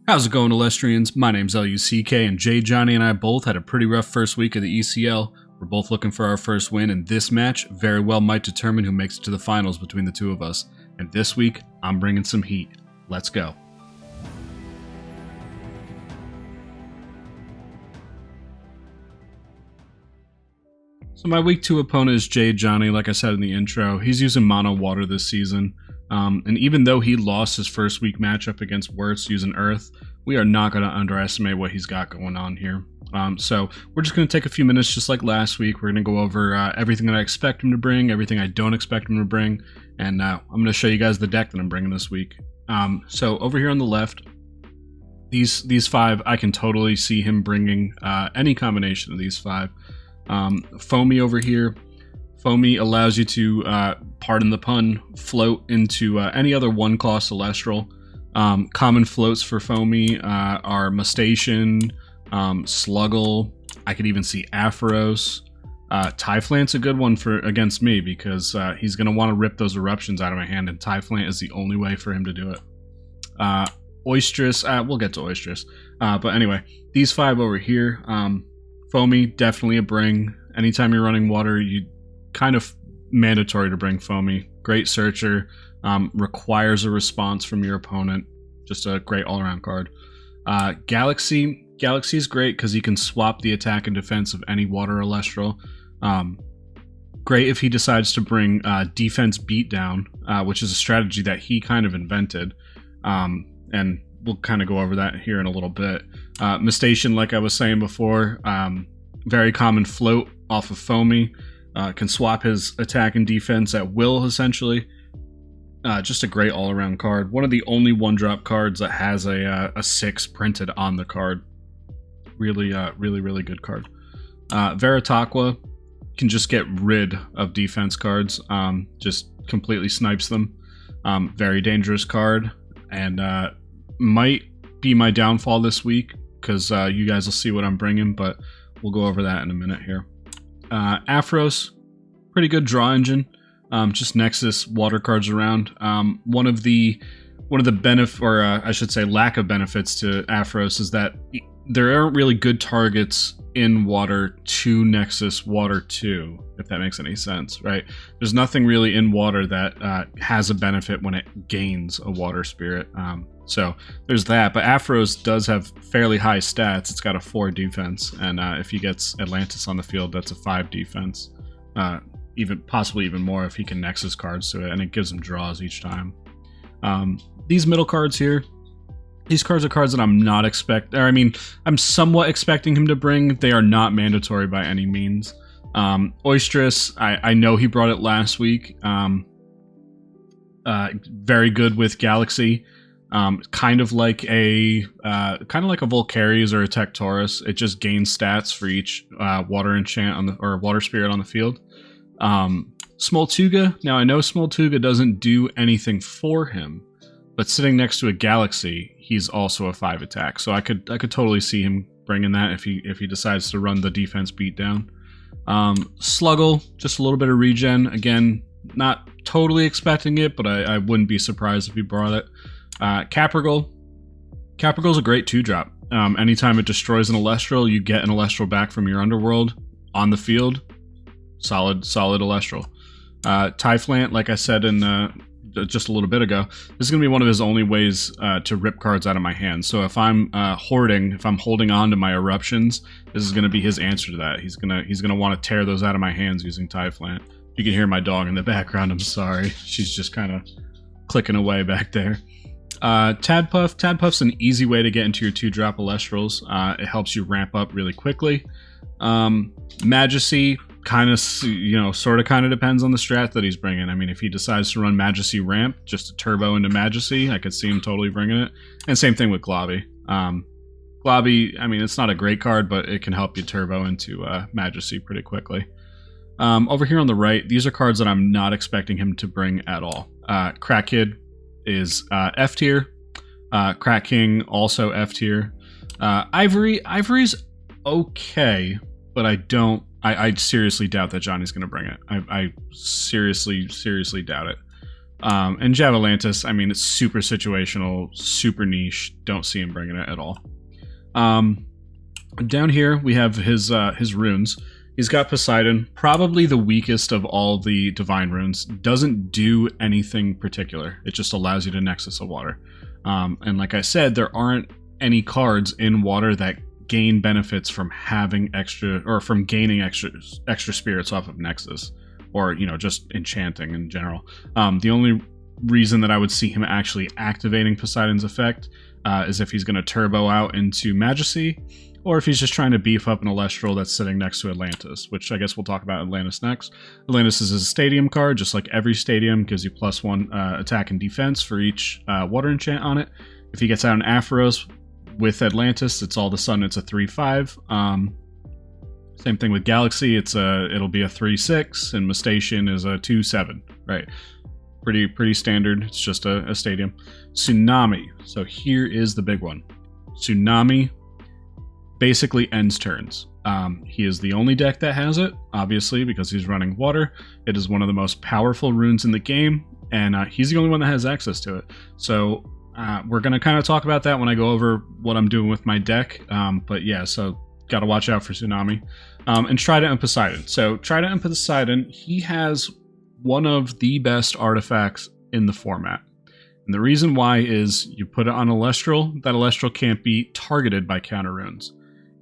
How's it going, Illustrians? My name's LUCK, and Jay, Johnny, and I both had a pretty rough first week of the ECL. We're both looking for our first win, and this match very well might determine who makes it to the finals between the two of us. And this week, I'm bringing some heat. Let's go. So my week 2 opponent is Jay, Johnny, like I said in the intro. He's using mono water this season. And even though he lost his first week matchup against Wirtz using Earth, we are not going to underestimate what he's got going on here. So we're just going to take a few minutes just like last week. We're going to go over everything that I expect him to bring, everything I don't expect him to bring, and I'm going to show you guys the deck that I'm bringing this week. So over here on the left, these 5, I can totally see him bringing any combination of these 5. Foamy over here. Foamy allows you to, pardon the pun, float into any other 1-cost Celestial. Common floats for Foamy are Mustation, Sluggle. I could even see Aphros. Typhlant's a good one for against me because he's going to want to rip those eruptions out of my hand, and Typhlant is the only way for him to do it. Oistress, we'll get to Oistress. But anyway, these 5 over here, Foamy, definitely a bring. Anytime you're running water, you kind of mandatory to bring Foamy. Great searcher, requires a response from your opponent. Just a great all-around card. Galaxy is great because he can swap the attack and defense of any water Celestial. Great if he decides to bring defense beatdown, which is a strategy that he kind of invented. And we'll kind of go over that here in a little bit. Mustation, like I was saying before, very common float off of Foamy. Can swap his attack and defense at will, essentially. Just a great all-around card. One of the only 1-drop cards that has a 6 printed on the card. Really good card. Veritaqua can just get rid of defense cards. Just completely snipes them. Very dangerous card. And might be my downfall this week because you guys will see what I'm bringing, but we'll go over that in a minute here. Aphros, pretty good draw engine. Just Nexus water cards around. One of the benefit, or I should say lack of benefits to Aphros is that there aren't really good targets in water to Nexus water 2, if that makes any sense, right? There's nothing really in water that has a benefit when it gains a water spirit. So there's that, but Aphros does have fairly high stats. It's got a 4 defense, and if he gets Atlantis on the field, that's a 5 defense. Possibly even more if he can Nexus cards to it, and it gives him draws each time. These middle cards here, these cards are cards that I'm somewhat expecting him to bring. They are not mandatory by any means. Oistress, I know he brought it last week. Very good with Galaxy. Kind of like a Volcarius or a Tectorus. It just gains stats for each water enchant or water spirit on the field. Smoltuga. Now I know Smoltuga doesn't do anything for him, but sitting next to a Galaxy, he's also a 5 attack. So I could totally see him bringing that if he decides to run the defense beatdown. Sluggle, just a little bit of regen. Again, not totally expecting it, but I wouldn't be surprised if he brought it. Caprigal. Caprigal's a great 2-drop. Anytime it destroys an Celestial, you get an Celestial back from your underworld on the field. Solid Celestial. Typhlant, like I said in just a little bit ago, this is going to be one of his only ways to rip cards out of my hand. So if I'm holding on to my eruptions, this is going to be his answer to that. He's gonna want to tear those out of my hands using Typhlant. You can hear my dog in the background. I'm sorry. She's just kind of clicking away back there. Tadpuff. Tadpuff's an easy way to get into your 2-drop Celestials. It helps you ramp up really quickly. Majesty, kind of depends on the strat that he's bringing. I mean, if he decides to run Majesty ramp, just a turbo into Majesty, I could see him totally bringing it. And same thing with Globby. Globby, I mean, it's not a great card, but it can help you turbo into Majesty pretty quickly. Over here on the right, these are cards that I'm not expecting him to bring at all. Crack Kid is F tier. Crack King also F tier. Ivory's okay, but I seriously doubt that Johnny's going to bring it. I seriously doubt it. And Javalantis, I mean, it's super situational, super niche. Don't see him bringing it at all. Down here, we have his runes. He's got Poseidon, probably the weakest of all the divine runes. Doesn't do anything particular. It just allows you to Nexus of water. And like I said, there aren't any cards in water that gain benefits from having extra, or from gaining extra spirits off of Nexus, or, you know, just enchanting in general. The only reason that I would see him actually activating Poseidon's effect is if he's going to turbo out into Majesty, or if he's just trying to beef up an Alestral that's sitting next to Atlantis, which I guess we'll talk about Atlantis next. Atlantis is a stadium card, just like every stadium, gives you +1 attack and defense for each water enchant on it. If he gets out an Aphoros with Atlantis, it's all of a sudden it's a 3/5. Same thing with Galaxy, it'll be a 3/6, and Mustasian is a 2/7, right? Pretty standard. It's just a stadium. Tsunami. So here is the big one. Tsunami basically ends turns. He is the only deck that has it, obviously, because he's running water. It is one of the most powerful runes in the game, and he's the only one that has access to it. So we're going to kind of talk about that when I go over what I'm doing with my deck. But yeah, so got to watch out for Tsunami. And Trident and Poseidon. So Trident and Poseidon, he has one of the best artifacts in the format. And the reason why is you put it on Alestral, that Alestral can't be targeted by counter runes.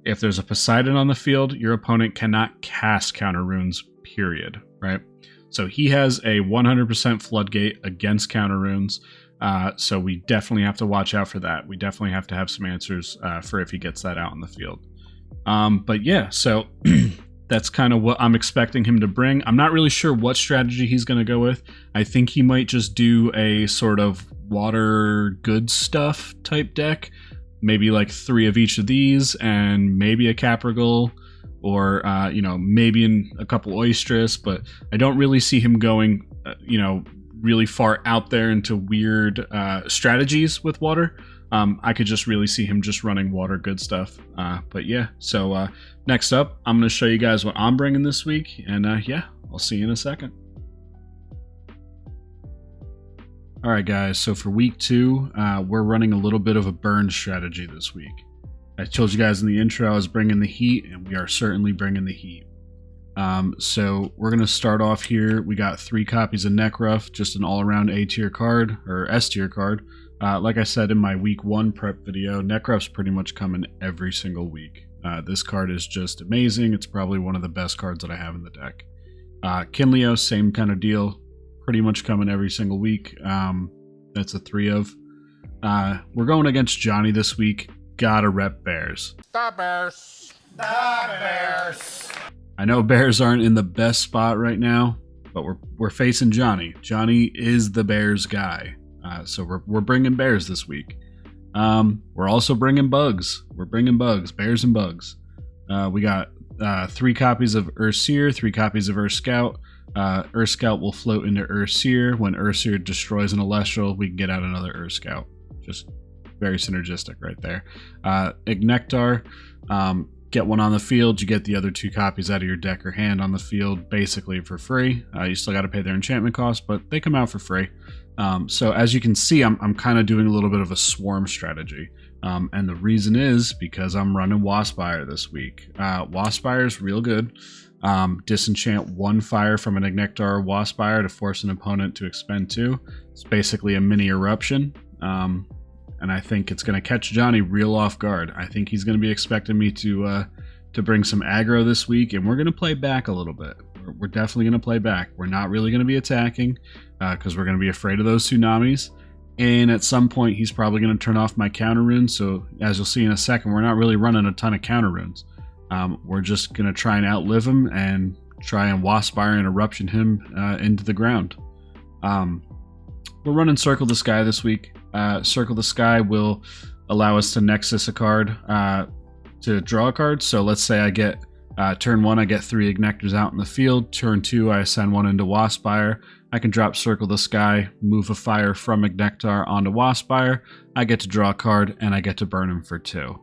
If there's a Poseidon on the field, your opponent cannot cast counter runes, period, right? So he has a 100% floodgate against counter runes, so we definitely have to watch out for that. We definitely have to have some answers for if he gets that out on the field. But yeah, so that's kind of what I'm expecting him to bring. I'm not really sure what strategy he's going to go with. I think he might just do a sort of water good stuff type deck. Maybe like 3 of each of these, and maybe a Caprigal, or you know, maybe in a couple Oistress. But I don't really see him going, you know, really far out there into weird strategies with water. I could just really see him just running water good stuff. But yeah, so next up, I'm going to show you guys what I'm bringing this week, and yeah, I'll see you in a second. Alright guys, so for week 2, we're running a little bit of a burn strategy this week. I told you guys in the intro I was bringing the heat, and we are certainly bringing the heat. So we're going to start off here. We got 3 copies of Necruff, just an all-around A tier card, or S tier card. Like I said in my week 1 prep video, Necruff's pretty much coming every single week. This card is just amazing. It's probably one of the best cards that I have in the deck. Kinleo, same kind of deal. Pretty much coming every single week. That's a 3 of. We're going against Johnny this week. Gotta rep Bears. The Bears. The Bears. I know Bears aren't in the best spot right now, but we're facing Johnny. Johnny is the Bears guy. So we're bringing Bears this week. We're also bringing Bugs. We're bringing Bugs. Bears and Bugs. We got 3 copies of Urseer, 3 copies of Urscout. Urscout will float into Urseer. When Urseer destroys an Alestral, we can get out another Urscout. Just very synergistic right there. Ignectar, get one on the field. You get the other 2 copies out of your deck or hand on the field basically for free. You still got to pay their enchantment cost, but they come out for free. So as you can see, I'm kind of doing a little bit of a swarm strategy. And the reason is because I'm running Waspire this week. Waspire is real good. Disenchant 1 fire from an Ignectar Waspire to force an opponent to expend 2. It's basically a mini eruption. And I think it's going to catch Johnny real off guard. I think he's going to be expecting me to bring some aggro this week, and we're going to play back a little bit. We're definitely going to play back. We're not really going to be attacking because we're going to be afraid of those tsunamis. And at some point, he's probably going to turn off my counter runes. So as you'll see in a second, we're not really running a ton of counter runes. We're just going to try and outlive him and try and Waspire and Eruption him into the ground. We're running Circle the Sky this week. Circle the Sky will allow us to Nexus a card to draw a card. So let's say I get turn 1, I get 3 Ignectors out in the field. Turn 2, I send 1 into Waspire. I can drop Circle the Sky, move a fire from Ignectar onto Waspire. I get to draw a card, and I get to burn him for 2.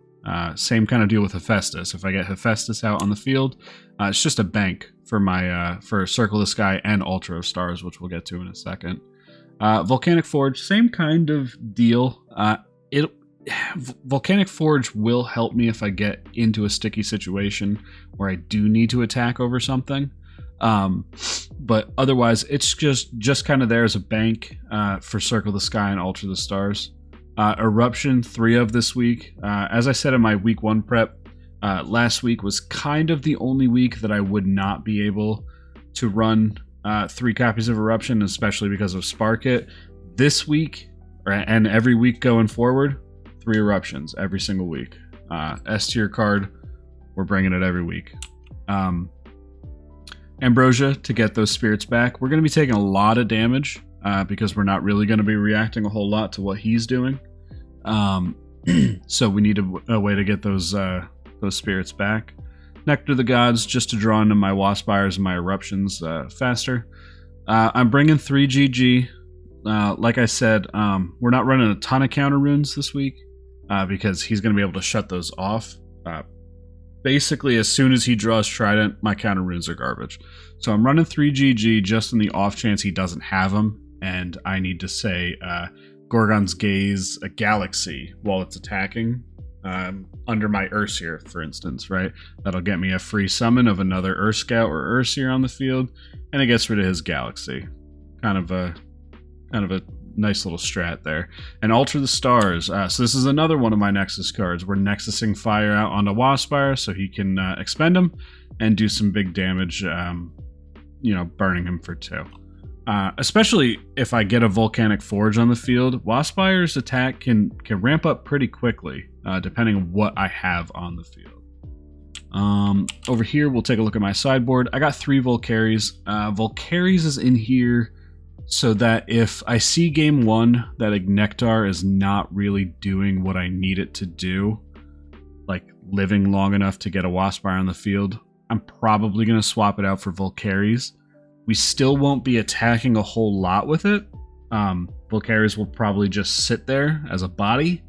Same kind of deal with Hephaestus. If I get Hephaestus out on the field, it's just a bank for my for Circle the Sky and Ultra of Stars, which we'll get to in a second. Volcanic Forge, same kind of deal. It Volcanic Forge will help me if I get into a sticky situation where I do need to attack over something. But otherwise, it's just kind of there as a bank for Circle the Sky and Alter the Stars. Eruption 3 of this week. As I said in my week 1 prep, last week was kind of the only week that I would not be able to run 3 copies of Eruption, especially because of Spark It. This week, and every week going forward, 3 Eruptions every single week. S tier card, we're bringing it every week. Ambrosia to get those spirits back. We're going to be taking a lot of damage because we're not really going to be reacting a whole lot to what he's doing. So we need a way to get those spirits back. Nectar of the Gods, just to draw into my Waspires and my Eruptions faster. I'm bringing 3 GG. Like I said, we're not running a ton of counter runes this week because he's going to be able to shut those off. Basically, as soon as he draws Trident, my counter runes are garbage. So I'm running 3 GG just in the off chance he doesn't have them, and I need to say Gorgon's Gaze, a Galaxy, while it's attacking under my Ursier, for instance, right? That'll get me a free summon of another Urscout or Ursier on the field, and it gets rid of his Galaxy. Kind of a nice little strat there. And Alter the Stars. So this is another one of my Nexus cards. We're Nexusing Fire out onto Waspire so he can expend him and do some big damage, burning him for 2. Especially if I get a Volcanic Forge on the field, Waspire's attack can ramp up pretty quickly, depending on what I have on the field. Over here, we'll take a look at my sideboard. I got 3 Volcaries. Volcaries is in here so that if I see game 1 that Ignectar is not really doing what I need it to do, like living long enough to get a Waspire on the field, I'm probably going to swap it out for Volcaries. We still won't be attacking a whole lot with it. Volcaries will probably just sit there as a body,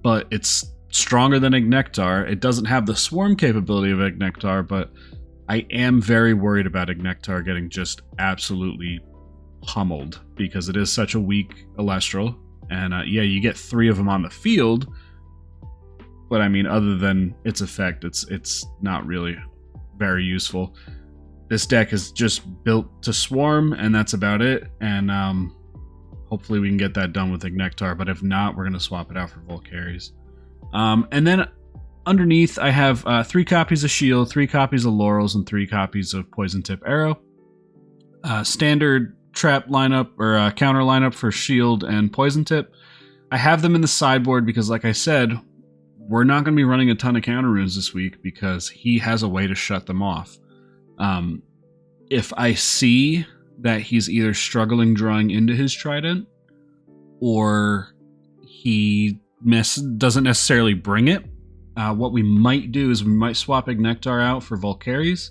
but it's stronger than Ignectar. It doesn't have the swarm capability of Ignectar, but I am very worried about Ignectar getting just absolutely pummeled because it is such a weak Elestral. And yeah, you get 3 of them on the field, but I mean, other than its effect, it's not really very useful. This deck is just built to swarm, and that's about it. And hopefully we can get that done with Ignectar, but if not, we're going to swap it out for Volcaries. And then underneath, I have 3 copies of Shield, 3 copies of Laurels, and 3 copies of Poison Tip Arrow. Standard trap lineup or counter lineup for Shield and Poison Tip. I have them in the sideboard because, like I said, we're not going to be running a ton of counter runes this week because he has a way to shut them off. If I see that he's either struggling drawing into his Trident or he doesn't necessarily bring it, what we might do is we might swap Ignectar out for Volcaries.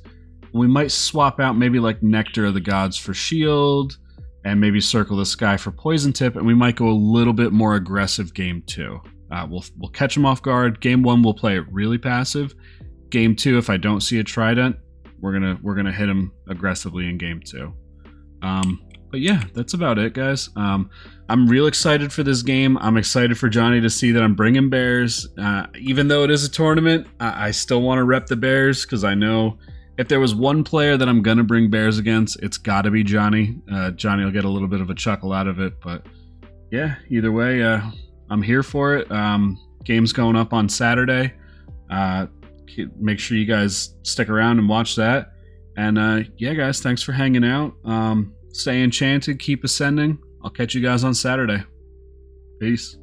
We might swap out maybe like Nectar of the Gods for Shield and maybe Circle the Sky for Poison Tip, and we might go a little bit more aggressive game 2. We'll catch him off guard. Game 1 we'll play it really passive. Game 2, if I don't see a Trident, we're gonna hit him aggressively in game 2. But yeah, that's about it, guys. I'm real excited for this game. I'm excited for Johnny to see that I'm bringing Bears. Even though it is a tournament, I still want to rep the Bears because I know if there was one player that I'm going to bring Bears against, it's got to be Johnny. Johnny will get a little bit of a chuckle out of it. But yeah, either way, I'm here for it. Game's going up on Saturday. Make sure you guys stick around and watch that. And yeah, guys, thanks for hanging out. Stay enchanted, keep ascending. I'll catch you guys on Saturday. Peace.